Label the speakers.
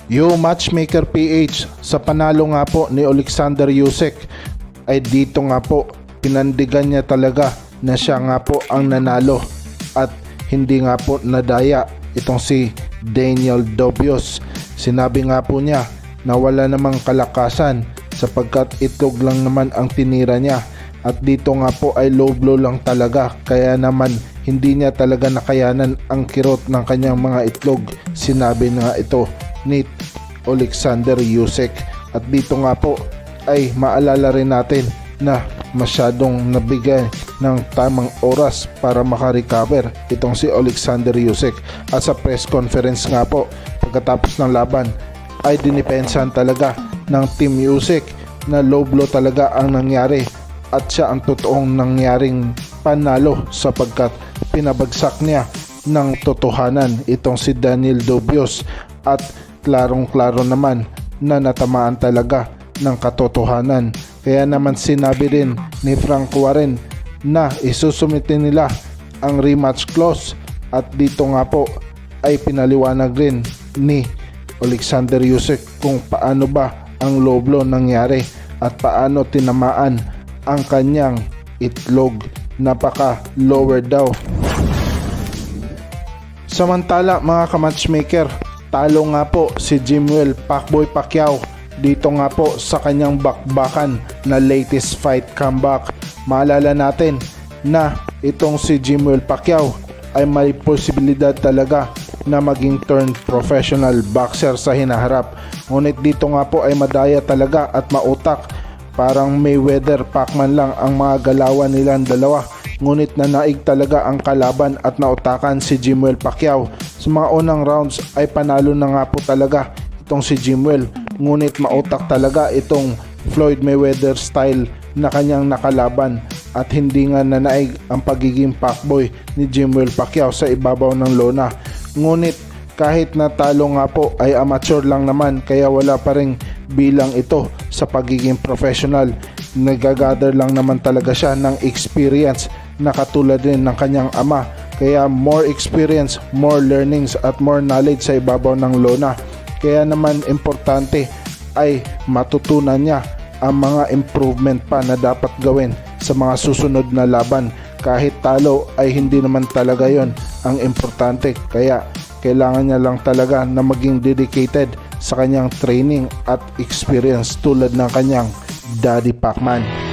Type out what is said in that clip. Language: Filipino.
Speaker 1: Yo Matchmaker PH, sa panalo nga po ni Alexander Usyk ay dito nga po pinandigan niya talaga na siya nga po ang nanalo at hindi nga po nadaya itong si Daniel Dubois. Sinabi nga po niya na wala namang kalakasan sapagkat itlog lang naman ang tinira niya at dito nga po ay low blow lang talaga, kaya naman hindi niya talaga nakayanan ang kirot ng kanyang mga itlog. Sinabi nga ito ni Alexander Usyk at dito nga po ay maalala rin natin na masyadong nabigay ng tamang oras para makarecover itong si Alexander Usyk. At sa press conference nga po pagkatapos ng laban ay dinipensahan talaga ng Team Usyk na low blow talaga ang nangyari at siya ang totoong nangyaring panalo sapagkat pinabagsak niya ng totohanan itong si Daniel Dubois at klarong-klaro naman na natamaan talaga ng katotohanan. Kaya naman sinabi rin ni Frank Warren na isusumite nila ang rematch clause at dito nga po ay pinaliwanag rin ni Alexander Usyk kung paano ba ang low blow nangyari at paano tinamaan ang kanyang itlog. Napaka lower daw. Samantala mga ka-matchmaker, talo nga po si Jimwell Pacboy Pacquiao dito nga po sa kanyang bakbakan na latest fight comeback. Maalala natin na itong si Jimwell Pacquiao ay may posibilidad talaga na maging turned professional boxer sa hinaharap. Ngunit dito nga po ay madaya talaga at mautak. Parang Mayweather Pacman lang ang mga galawan nilang dalawa. Ngunit nanaig talaga ang kalaban at nautakan si Jimwell Pacquiao. Sa mga unang rounds ay panalo na nga po talaga itong si Jimwell. Ngunit mautak talaga itong Floyd Mayweather style na kanyang nakalaban at hindi nga nanaig ang pagiging Pacboy ni Jimwell Pacquiao sa ibabaw ng lona. Ngunit kahit natalo nga po ay amateur lang naman, kaya wala pa ring bilang ito sa pagiging professional. Nagagather lang naman talaga siya ng experience na katulad din ng kanyang ama, kaya more experience, more learnings at more knowledge sa ibabaw ng lona. Kaya naman importante ay matutunan niya ang mga improvement pa na dapat gawin sa mga susunod na laban. Kahit talo ay hindi naman talaga yon ang importante, kaya kailangan niya lang talaga na maging dedicated sa kanyang training at experience tulad ng kanyang Daddy Pacman.